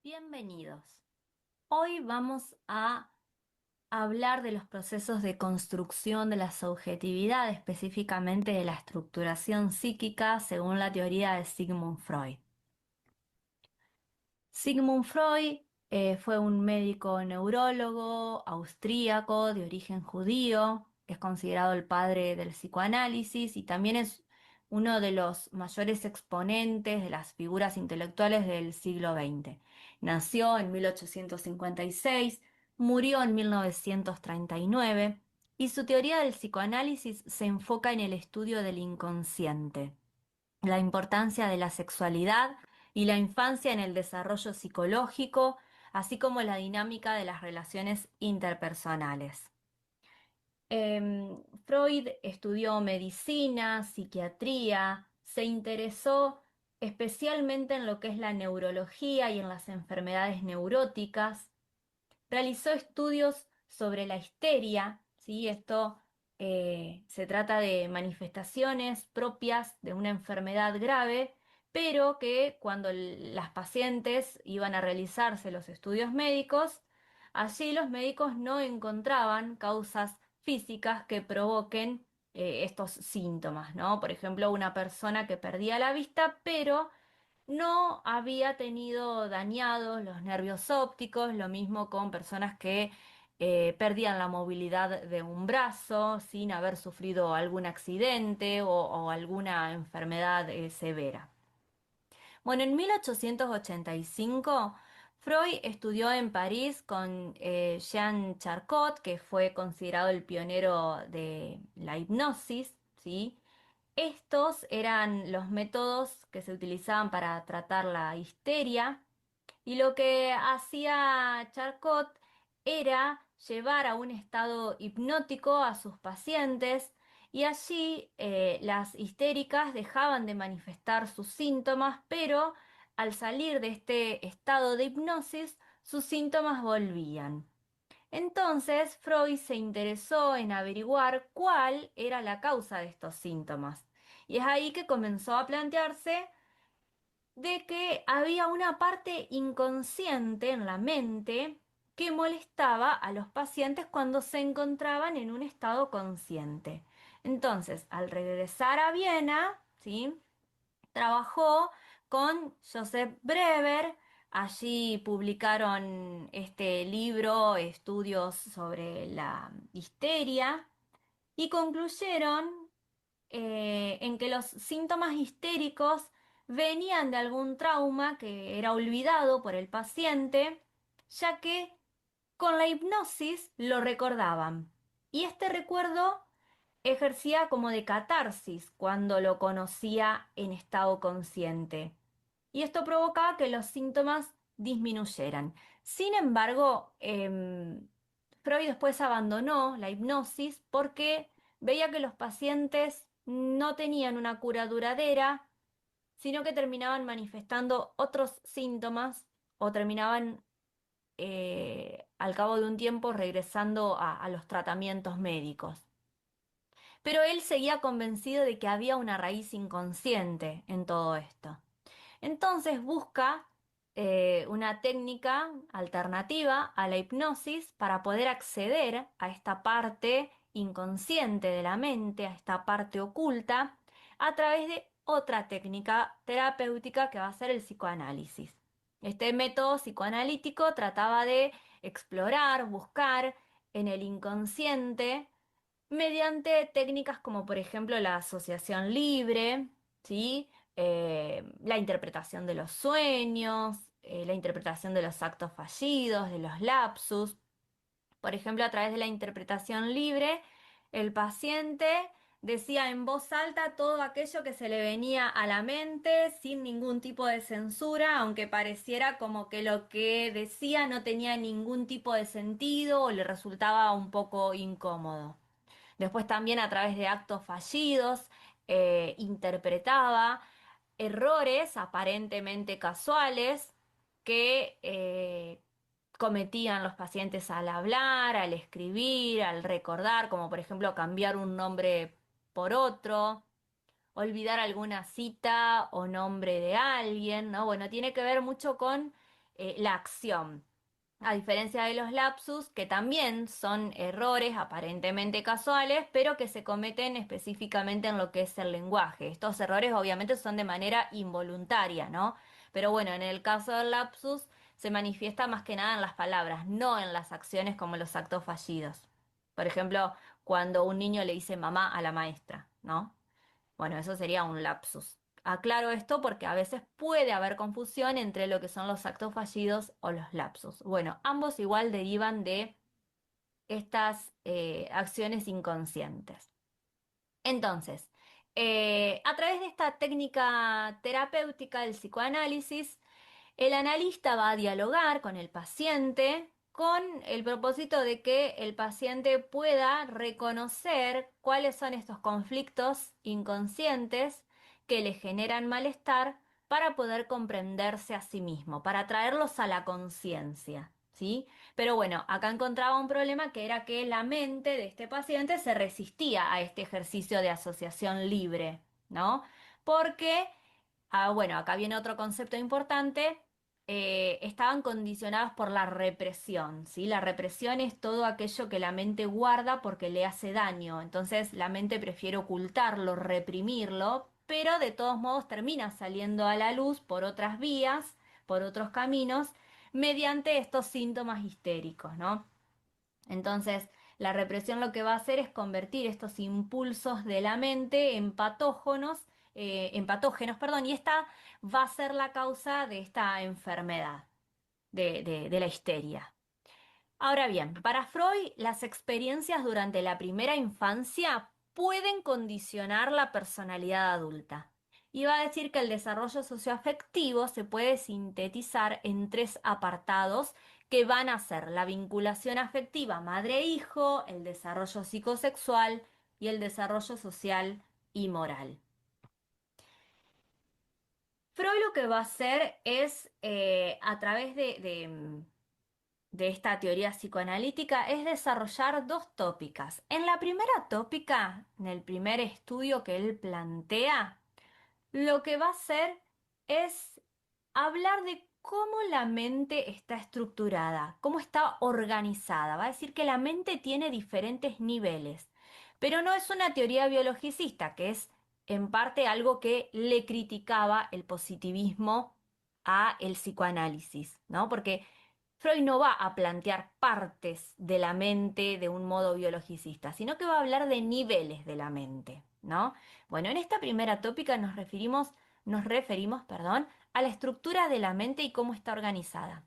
Bienvenidos. Hoy vamos a hablar de los procesos de construcción de la subjetividad, específicamente de la estructuración psíquica según la teoría de Sigmund Freud. Sigmund Freud fue un médico neurólogo austríaco de origen judío, es considerado el padre del psicoanálisis y también es uno de los mayores exponentes de las figuras intelectuales del siglo XX. Nació en 1856, murió en 1939 y su teoría del psicoanálisis se enfoca en el estudio del inconsciente, la importancia de la sexualidad y la infancia en el desarrollo psicológico, así como la dinámica de las relaciones interpersonales. Freud estudió medicina, psiquiatría, se interesó especialmente en lo que es la neurología y en las enfermedades neuróticas. Realizó estudios sobre la histeria, ¿sí? Esto se trata de manifestaciones propias de una enfermedad grave, pero que cuando las pacientes iban a realizarse los estudios médicos, allí los médicos no encontraban causas físicas que provoquen estos síntomas, ¿no? Por ejemplo, una persona que perdía la vista, pero no había tenido dañados los nervios ópticos, lo mismo con personas que perdían la movilidad de un brazo sin haber sufrido algún accidente o alguna enfermedad severa. Bueno, en 1885 Freud estudió en París con Jean Charcot, que fue considerado el pionero de la hipnosis, ¿sí? Estos eran los métodos que se utilizaban para tratar la histeria y lo que hacía Charcot era llevar a un estado hipnótico a sus pacientes y allí las histéricas dejaban de manifestar sus síntomas, pero al salir de este estado de hipnosis, sus síntomas volvían. Entonces, Freud se interesó en averiguar cuál era la causa de estos síntomas. Y es ahí que comenzó a plantearse de que había una parte inconsciente en la mente que molestaba a los pacientes cuando se encontraban en un estado consciente. Entonces, al regresar a Viena, ¿sí? Trabajó con Joseph Brewer, allí publicaron este libro, estudios sobre la histeria, y concluyeron en que los síntomas histéricos venían de algún trauma que era olvidado por el paciente, ya que con la hipnosis lo recordaban. Y este recuerdo ejercía como de catarsis cuando lo conocía en estado consciente. Y esto provocaba que los síntomas disminuyeran. Sin embargo, Freud después abandonó la hipnosis porque veía que los pacientes no tenían una cura duradera, sino que terminaban manifestando otros síntomas o terminaban al cabo de un tiempo regresando a los tratamientos médicos. Pero él seguía convencido de que había una raíz inconsciente en todo esto. Entonces busca una técnica alternativa a la hipnosis para poder acceder a esta parte inconsciente de la mente, a esta parte oculta, a través de otra técnica terapéutica que va a ser el psicoanálisis. Este método psicoanalítico trataba de explorar, buscar en el inconsciente mediante técnicas como por ejemplo la asociación libre, ¿sí? La interpretación de los sueños, la interpretación de los actos fallidos, de los lapsus. Por ejemplo, a través de la interpretación libre, el paciente decía en voz alta todo aquello que se le venía a la mente sin ningún tipo de censura, aunque pareciera como que lo que decía no tenía ningún tipo de sentido o le resultaba un poco incómodo. Después también a través de actos fallidos interpretaba errores aparentemente casuales que cometían los pacientes al hablar, al escribir, al recordar, como por ejemplo cambiar un nombre por otro, olvidar alguna cita o nombre de alguien, ¿no? Bueno, tiene que ver mucho con la acción. A diferencia de los lapsus, que también son errores aparentemente casuales, pero que se cometen específicamente en lo que es el lenguaje. Estos errores obviamente son de manera involuntaria, ¿no? Pero bueno, en el caso del lapsus se manifiesta más que nada en las palabras, no en las acciones como los actos fallidos. Por ejemplo, cuando un niño le dice mamá a la maestra, ¿no? Bueno, eso sería un lapsus. Aclaro esto porque a veces puede haber confusión entre lo que son los actos fallidos o los lapsus. Bueno, ambos igual derivan de estas acciones inconscientes. Entonces, a través de esta técnica terapéutica del psicoanálisis, el analista va a dialogar con el paciente con el propósito de que el paciente pueda reconocer cuáles son estos conflictos inconscientes que le generan malestar para poder comprenderse a sí mismo, para traerlos a la conciencia, ¿sí? Pero bueno, acá encontraba un problema que era que la mente de este paciente se resistía a este ejercicio de asociación libre, ¿no? Porque bueno, acá viene otro concepto importante. Estaban condicionados por la represión, ¿sí? La represión es todo aquello que la mente guarda porque le hace daño. Entonces la mente prefiere ocultarlo, reprimirlo, pero de todos modos termina saliendo a la luz por otras vías, por otros caminos, mediante estos síntomas histéricos, ¿no? Entonces, la represión lo que va a hacer es convertir estos impulsos de la mente en patógenos, perdón, y esta va a ser la causa de esta enfermedad, de la histeria. Ahora bien, para Freud, las experiencias durante la primera infancia pueden condicionar la personalidad adulta. Y va a decir que el desarrollo socioafectivo se puede sintetizar en tres apartados que van a ser la vinculación afectiva madre-hijo, el desarrollo psicosexual y el desarrollo social y moral. Freud lo que va a hacer es, a través de esta teoría psicoanalítica es desarrollar dos tópicas. En la primera tópica, en el primer estudio que él plantea, lo que va a hacer es hablar de cómo la mente está estructurada, cómo está organizada. Va a decir que la mente tiene diferentes niveles, pero no es una teoría biologicista, que es en parte algo que le criticaba el positivismo a el psicoanálisis, ¿no? Porque Freud no va a plantear partes de la mente de un modo biologicista, sino que va a hablar de niveles de la mente, ¿no? Bueno, en esta primera tópica nos referimos, perdón, a la estructura de la mente y cómo está organizada.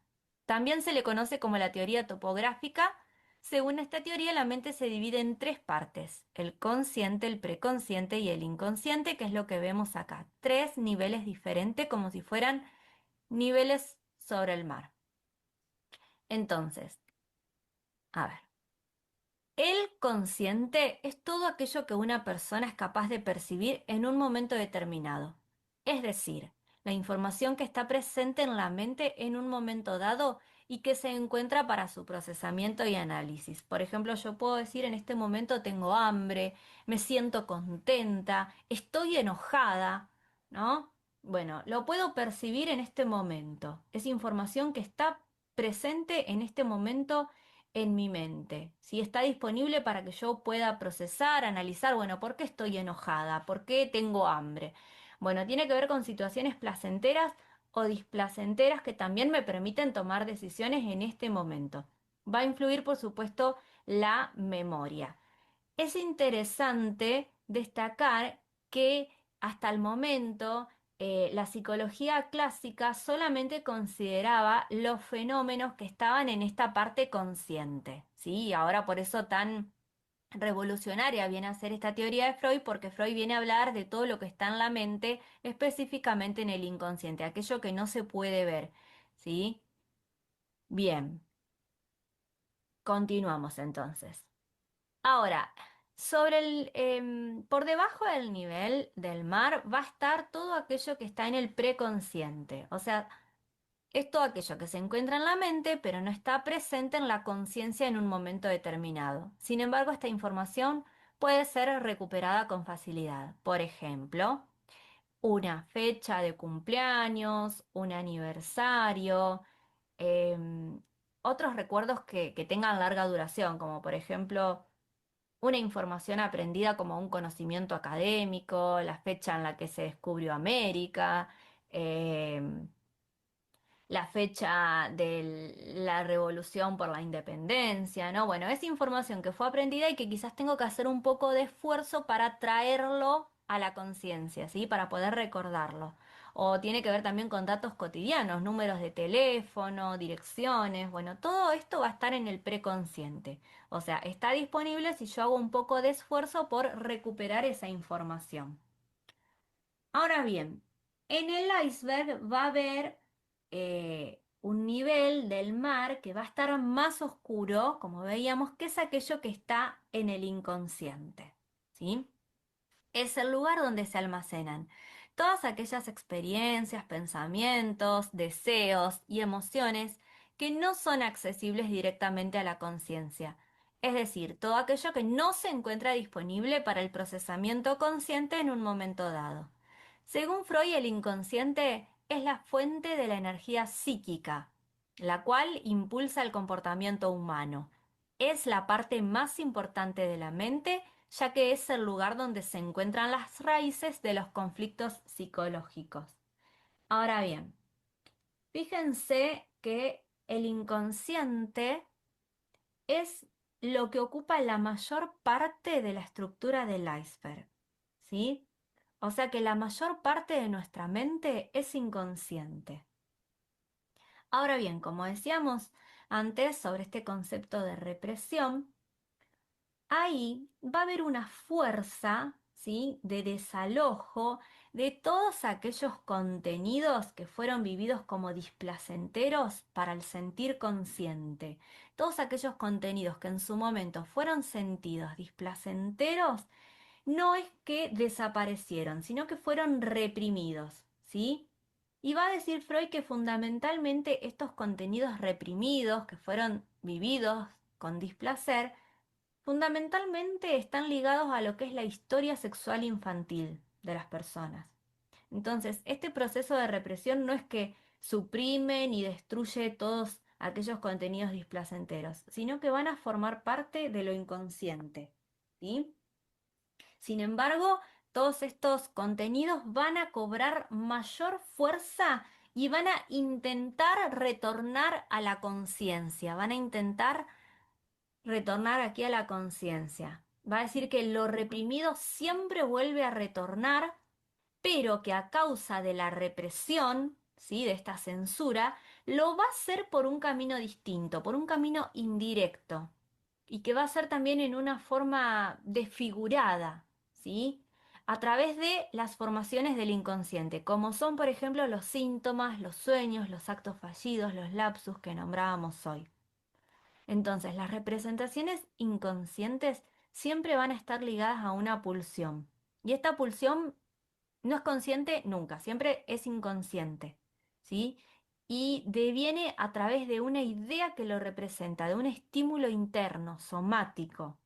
También se le conoce como la teoría topográfica. Según esta teoría, la mente se divide en tres partes: el consciente, el preconsciente y el inconsciente, que es lo que vemos acá. Tres niveles diferentes, como si fueran niveles sobre el mar. Entonces, a ver. El consciente es todo aquello que una persona es capaz de percibir en un momento determinado. Es decir, la información que está presente en la mente en un momento dado y que se encuentra para su procesamiento y análisis. Por ejemplo, yo puedo decir en este momento tengo hambre, me siento contenta, estoy enojada, ¿no? Bueno, lo puedo percibir en este momento. Es información que está presente en este momento en mi mente, si está disponible para que yo pueda procesar, analizar, bueno, ¿por qué estoy enojada? ¿Por qué tengo hambre? Bueno, tiene que ver con situaciones placenteras o displacenteras que también me permiten tomar decisiones en este momento. Va a influir, por supuesto, la memoria. Es interesante destacar que hasta el momento la psicología clásica solamente consideraba los fenómenos que estaban en esta parte consciente, ¿sí? Y ahora por eso tan revolucionaria viene a ser esta teoría de Freud, porque Freud viene a hablar de todo lo que está en la mente, específicamente en el inconsciente, aquello que no se puede ver, ¿sí? Bien, continuamos entonces. Ahora, por debajo del nivel del mar va a estar todo aquello que está en el preconsciente. O sea, es todo aquello que se encuentra en la mente, pero no está presente en la conciencia en un momento determinado. Sin embargo, esta información puede ser recuperada con facilidad. Por ejemplo, una fecha de cumpleaños, un aniversario, em, otros recuerdos que tengan larga duración, como por ejemplo una información aprendida como un conocimiento académico, la fecha en la que se descubrió América, em, la fecha de la revolución por la independencia, ¿no? Bueno, es información que fue aprendida y que quizás tengo que hacer un poco de esfuerzo para traerlo a la conciencia, ¿sí? Para poder recordarlo. O tiene que ver también con datos cotidianos, números de teléfono, direcciones, bueno, todo esto va a estar en el preconsciente. O sea, está disponible si yo hago un poco de esfuerzo por recuperar esa información. Ahora bien, en el iceberg va a haber un nivel del mar que va a estar más oscuro, como veíamos, que es aquello que está en el inconsciente, ¿sí? Es el lugar donde se almacenan todas aquellas experiencias, pensamientos, deseos y emociones que no son accesibles directamente a la conciencia. Es decir, todo aquello que no se encuentra disponible para el procesamiento consciente en un momento dado. Según Freud, el inconsciente es la fuente de la energía psíquica, la cual impulsa el comportamiento humano. Es la parte más importante de la mente, ya que es el lugar donde se encuentran las raíces de los conflictos psicológicos. Ahora bien, fíjense que el inconsciente es lo que ocupa la mayor parte de la estructura del iceberg, ¿sí? O sea que la mayor parte de nuestra mente es inconsciente. Ahora bien, como decíamos antes sobre este concepto de represión, ahí va a haber una fuerza, ¿sí? De desalojo de todos aquellos contenidos que fueron vividos como displacenteros para el sentir consciente. Todos aquellos contenidos que en su momento fueron sentidos displacenteros, no es que desaparecieron, sino que fueron reprimidos, ¿sí? Y va a decir Freud que fundamentalmente estos contenidos reprimidos que fueron vividos con displacer, fundamentalmente están ligados a lo que es la historia sexual infantil de las personas. Entonces, este proceso de represión no es que suprime ni destruye todos aquellos contenidos displacenteros, sino que van a formar parte de lo inconsciente, ¿sí? Sin embargo, todos estos contenidos van a cobrar mayor fuerza y van a intentar retornar a la conciencia, van a intentar retornar aquí a la conciencia. Va a decir que lo reprimido siempre vuelve a retornar, pero que a causa de la represión, ¿sí? De esta censura, lo va a hacer por un camino distinto, por un camino indirecto, y que va a ser también en una forma desfigurada, ¿sí? A través de las formaciones del inconsciente, como son, por ejemplo, los síntomas, los sueños, los actos fallidos, los lapsus que nombrábamos hoy. Entonces, las representaciones inconscientes siempre van a estar ligadas a una pulsión. Y esta pulsión no es consciente nunca, siempre es inconsciente, ¿sí? Y deviene a través de una idea que lo representa, de un estímulo interno, somático.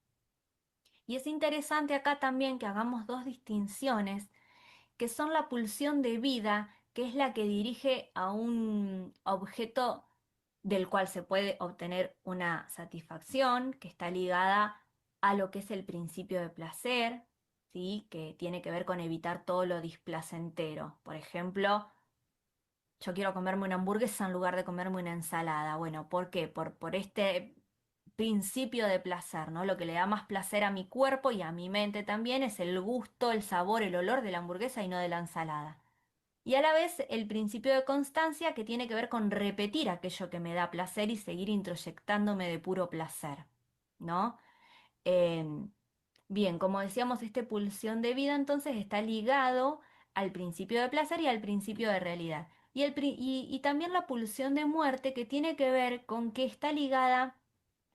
Y es interesante acá también que hagamos dos distinciones, que son la pulsión de vida, que es la que dirige a un objeto del cual se puede obtener una satisfacción, que está ligada a lo que es el principio de placer, ¿sí? Que tiene que ver con evitar todo lo displacentero. Por ejemplo, yo quiero comerme una hamburguesa en lugar de comerme una ensalada. Bueno, ¿por qué? Por este principio de placer, ¿no? Lo que le da más placer a mi cuerpo y a mi mente también es el gusto, el sabor, el olor de la hamburguesa y no de la ensalada. Y a la vez el principio de constancia que tiene que ver con repetir aquello que me da placer y seguir introyectándome de puro placer, ¿no? Em, Bien, como decíamos, este pulsión de vida entonces está ligado al principio de placer y al principio de realidad. Y también la pulsión de muerte que tiene que ver con que está ligada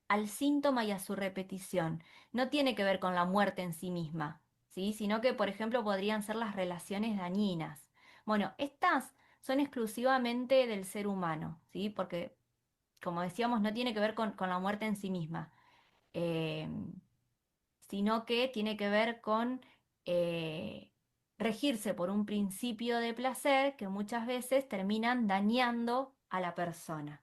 al síntoma y a su repetición. No tiene que ver con la muerte en sí misma, ¿sí? Sino que, por ejemplo, podrían ser las relaciones dañinas. Bueno, estas son exclusivamente del ser humano, ¿sí? Porque, como decíamos, no tiene que ver con la muerte en sí misma, eh, sino que tiene que ver con eh, regirse por un principio de placer que muchas veces terminan dañando a la persona.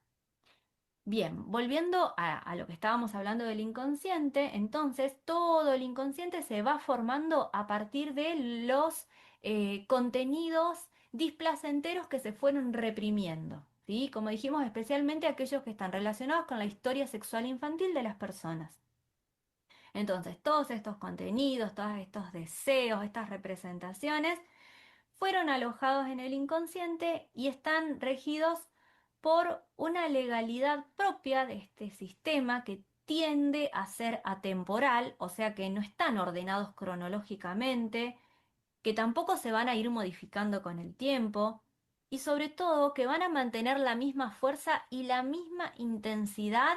Bien, volviendo a lo que estábamos hablando del inconsciente, entonces todo el inconsciente se va formando a partir de los contenidos displacenteros que se fueron reprimiendo, ¿sí? Como dijimos, especialmente aquellos que están relacionados con la historia sexual infantil de las personas. Entonces, todos estos contenidos, todos estos deseos, estas representaciones, fueron alojados en el inconsciente y están regidos por una legalidad propia de este sistema que tiende a ser atemporal, o sea que no están ordenados cronológicamente, que tampoco se van a ir modificando con el tiempo y sobre todo que van a mantener la misma fuerza y la misma intensidad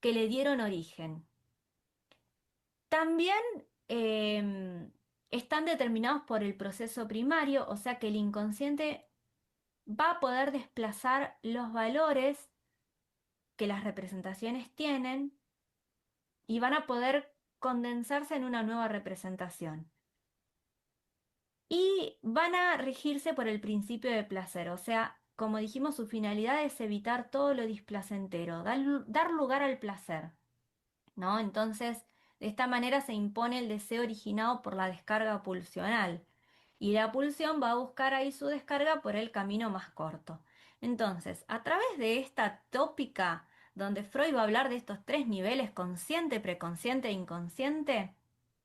que le dieron origen. También están determinados por el proceso primario, o sea que el inconsciente va a poder desplazar los valores que las representaciones tienen y van a poder condensarse en una nueva representación. Y van a regirse por el principio de placer, o sea, como dijimos, su finalidad es evitar todo lo displacentero, dar lugar al placer, ¿no? Entonces, de esta manera se impone el deseo originado por la descarga pulsional y la pulsión va a buscar ahí su descarga por el camino más corto. Entonces, a través de esta tópica donde Freud va a hablar de estos tres niveles, consciente, preconsciente e inconsciente,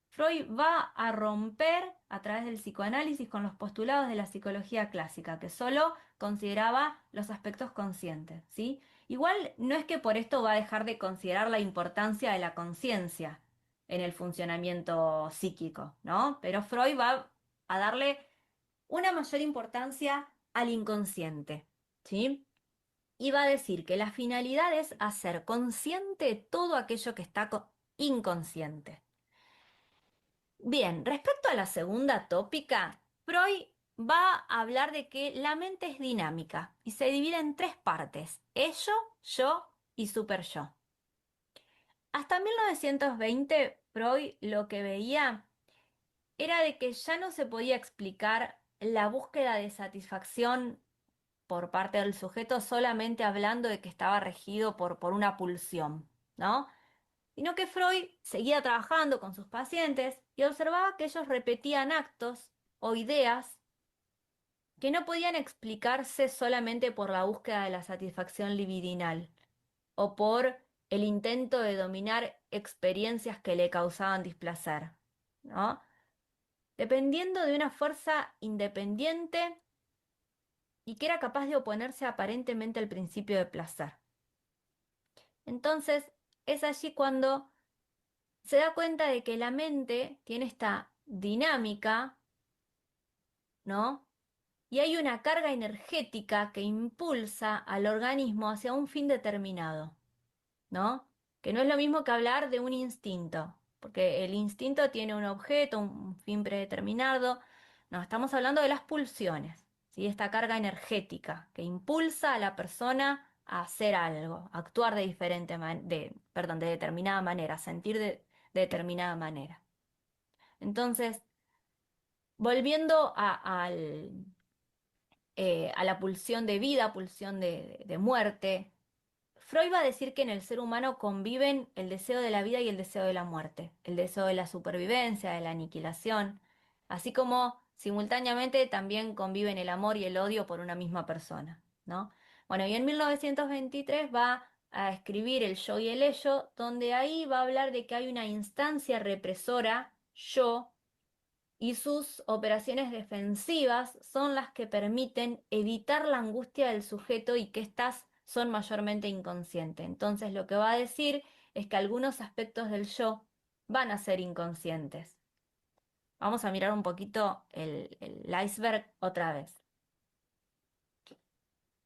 Freud va a romper a través del psicoanálisis con los postulados de la psicología clásica, que solo consideraba los aspectos conscientes, ¿sí? Igual no es que por esto va a dejar de considerar la importancia de la conciencia en el funcionamiento psíquico, ¿no? Pero Freud va a darle una mayor importancia al inconsciente, ¿sí? Y va a decir que la finalidad es hacer consciente todo aquello que está inconsciente. Bien, respecto a la segunda tópica, Freud va a hablar de que la mente es dinámica y se divide en tres partes, ello, yo y superyo. Hasta 1920, Freud lo que veía era de que ya no se podía explicar la búsqueda de satisfacción por parte del sujeto solamente hablando de que estaba regido por una pulsión, ¿no? Sino que Freud seguía trabajando con sus pacientes y observaba que ellos repetían actos o ideas que no podían explicarse solamente por la búsqueda de la satisfacción libidinal o por el intento de dominar experiencias que le causaban displacer, ¿no? Dependiendo de una fuerza independiente y que era capaz de oponerse aparentemente al principio de placer. Entonces, es allí cuando se da cuenta de que la mente tiene esta dinámica, ¿no? Y hay una carga energética que impulsa al organismo hacia un fin determinado, ¿no? Que no es lo mismo que hablar de un instinto, porque el instinto tiene un objeto, un fin predeterminado. No, estamos hablando de las pulsiones, ¿sí? Esta carga energética que impulsa a la persona a hacer algo, a actuar de perdón, de determinada manera, sentir de determinada manera. Entonces, volviendo a la pulsión de vida, pulsión de muerte, Freud va a decir que en el ser humano conviven el deseo de la vida y el deseo de la muerte, el deseo de la supervivencia, de la aniquilación, así como simultáneamente también conviven el amor y el odio por una misma persona, ¿no? Bueno, y en 1923 va a escribir El yo y el ello, donde ahí va a hablar de que hay una instancia represora, yo, y sus operaciones defensivas son las que permiten evitar la angustia del sujeto y que éstas son mayormente inconscientes. Entonces lo que va a decir es que algunos aspectos del yo van a ser inconscientes. Vamos a mirar un poquito el iceberg otra vez.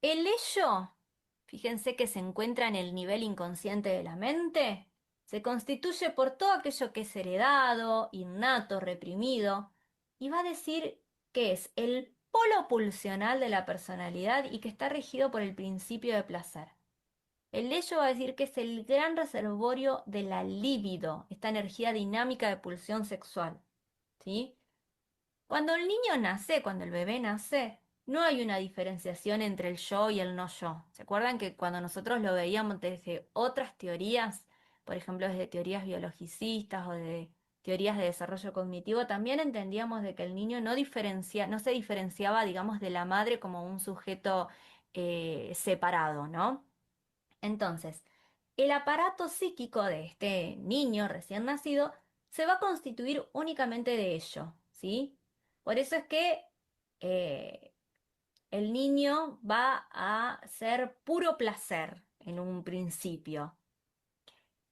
El ello, fíjense que se encuentra en el nivel inconsciente de la mente, se constituye por todo aquello que es heredado, innato, reprimido, y va a decir que es el polo pulsional de la personalidad y que está regido por el principio de placer. El ello va a decir que es el gran reservorio de la libido, esta energía dinámica de pulsión sexual, ¿sí? Cuando el niño nace, cuando el bebé nace, no hay una diferenciación entre el yo y el no yo. ¿Se acuerdan que cuando nosotros lo veíamos desde otras teorías, por ejemplo, desde teorías biologicistas o de teorías de desarrollo cognitivo, también entendíamos de que el niño no se diferenciaba, digamos, de la madre como un sujeto separado, ¿no? Entonces, el aparato psíquico de este niño recién nacido se va a constituir únicamente de ello, ¿sí? Por eso es que eh, el niño va a ser puro placer en un principio.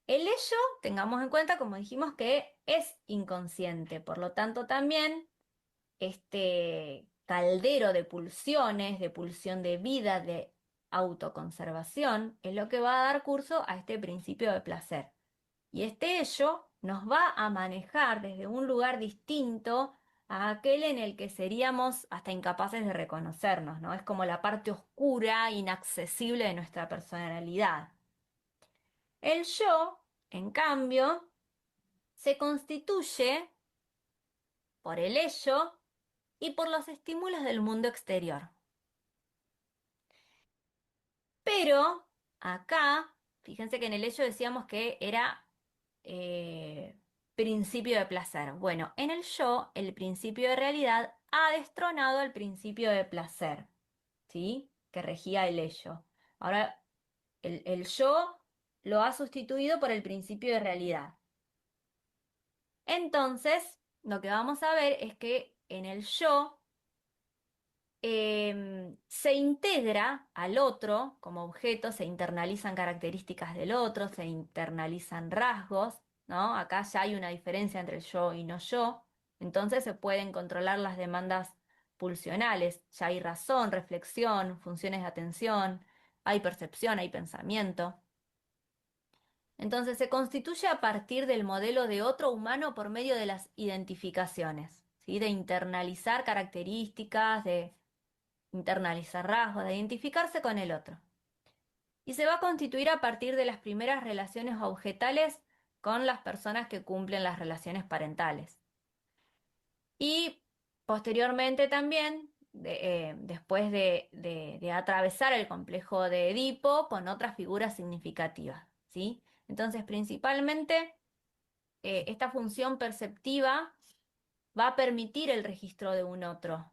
El ello, tengamos en cuenta, como dijimos, que es inconsciente, por lo tanto también este caldero de pulsión de vida, de autoconservación, es lo que va a dar curso a este principio de placer. Y este ello nos va a manejar desde un lugar distinto a aquel en el que seríamos hasta incapaces de reconocernos, ¿no? Es como la parte oscura, inaccesible de nuestra personalidad. El yo, en cambio, se constituye por el ello y por los estímulos del mundo exterior. Pero acá, fíjense que en el ello decíamos que era eh, principio de placer. Bueno, en el yo, el principio de realidad ha destronado al principio de placer, ¿sí? Que regía el ello. Ahora, el yo lo ha sustituido por el principio de realidad. Entonces, lo que vamos a ver es que en el yo se integra al otro como objeto, se internalizan características del otro, se internalizan rasgos, ¿no? Acá ya hay una diferencia entre el yo y no yo, entonces se pueden controlar las demandas pulsionales, ya hay razón, reflexión, funciones de atención, hay percepción, hay pensamiento. Entonces se constituye a partir del modelo de otro humano por medio de las identificaciones, ¿sí? De internalizar características, de internalizar rasgos, de identificarse con el otro. Y se va a constituir a partir de las primeras relaciones objetales con las personas que cumplen las relaciones parentales. Y posteriormente también, después de atravesar el complejo de Edipo con otras figuras significativas, ¿sí? Entonces, principalmente, esta función perceptiva va a permitir el registro de un otro,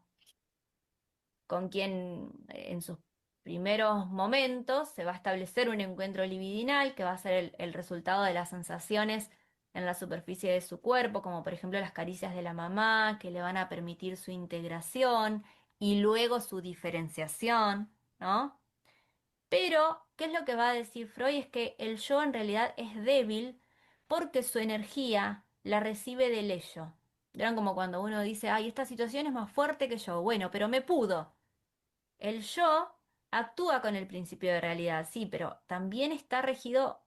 con quien en sus primeros momentos se va a establecer un encuentro libidinal que va a ser el resultado de las sensaciones en la superficie de su cuerpo, como por ejemplo las caricias de la mamá, que le van a permitir su integración y luego su diferenciación, ¿no? Pero, ¿qué es lo que va a decir Freud? Es que el yo en realidad es débil porque su energía la recibe del ello. Verán como cuando uno dice, ay, esta situación es más fuerte que yo. Bueno, pero me pudo. El yo actúa con el principio de realidad, sí, pero también está regido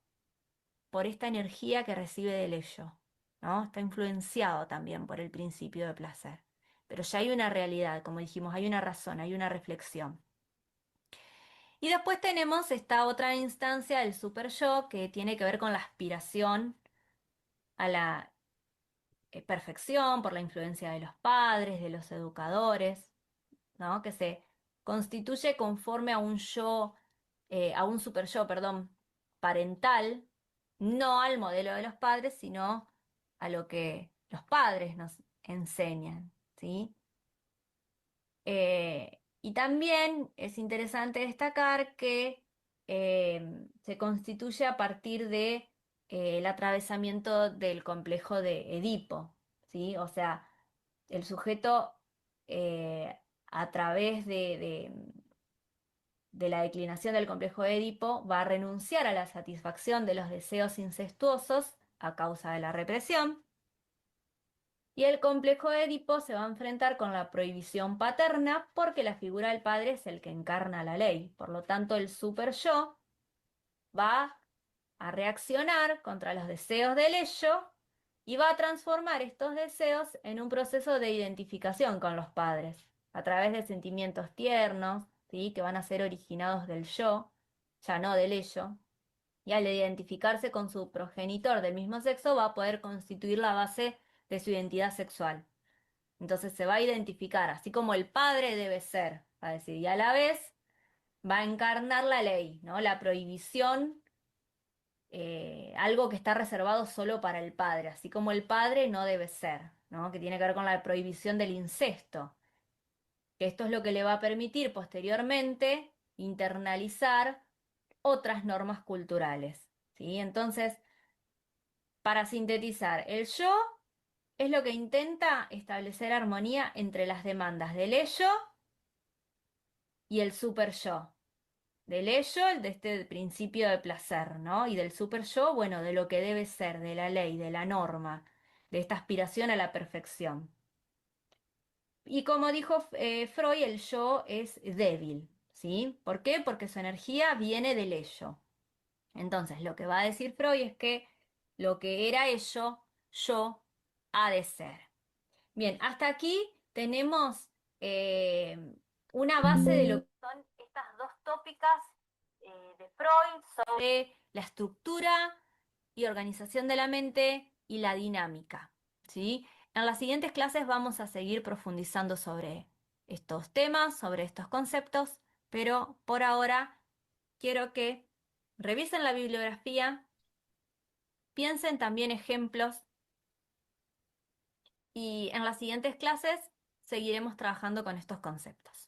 por esta energía que recibe del ello, ¿no? Está influenciado también por el principio de placer. Pero ya hay una realidad, como dijimos, hay una razón, hay una reflexión. Y después tenemos esta otra instancia, el super yo, que tiene que ver con la aspiración a la perfección por la influencia de los padres, de los educadores, ¿no? Que se constituye conforme a un yo, a un super yo, perdón, parental, no al modelo de los padres, sino a lo que los padres nos enseñan, ¿sí? Y también es interesante destacar que se constituye a partir de el atravesamiento del complejo de Edipo, ¿sí? O sea, el sujeto a través de la declinación del complejo de Edipo va a renunciar a la satisfacción de los deseos incestuosos a causa de la represión. Y el complejo de Edipo se va a enfrentar con la prohibición paterna porque la figura del padre es el que encarna la ley. Por lo tanto, el super yo va a reaccionar contra los deseos del ello y va a transformar estos deseos en un proceso de identificación con los padres, a través de sentimientos tiernos, ¿sí? Que van a ser originados del yo, ya no del ello. Y al identificarse con su progenitor del mismo sexo va a poder constituir la base de su identidad sexual. Entonces se va a identificar, así como el padre debe ser va a decir, y a la vez va a encarnar la ley, ¿no? La prohibición, algo que está reservado solo para el padre, así como el padre no debe ser, ¿no? Que tiene que ver con la prohibición del incesto, que esto es lo que le va a permitir posteriormente internalizar otras normas culturales, ¿sí? Entonces, para sintetizar, el yo es lo que intenta establecer armonía entre las demandas del ello y el super yo. Del ello, el de este principio de placer, ¿no? Y del super yo, bueno, de lo que debe ser, de la ley, de la norma, de esta aspiración a la perfección. Y como dijo Freud, el yo es débil, ¿sí? ¿Por qué? Porque su energía viene del ello. Entonces, lo que va a decir Freud es que lo que era ello, yo, ha de ser. Bien, hasta aquí tenemos eh, una base de lo que son estas dos tópicas de Freud sobre la estructura y organización de la mente y la dinámica, ¿sí? En las siguientes clases vamos a seguir profundizando sobre estos temas, sobre estos conceptos, pero por ahora quiero que revisen la bibliografía, piensen también ejemplos y en las siguientes clases seguiremos trabajando con estos conceptos.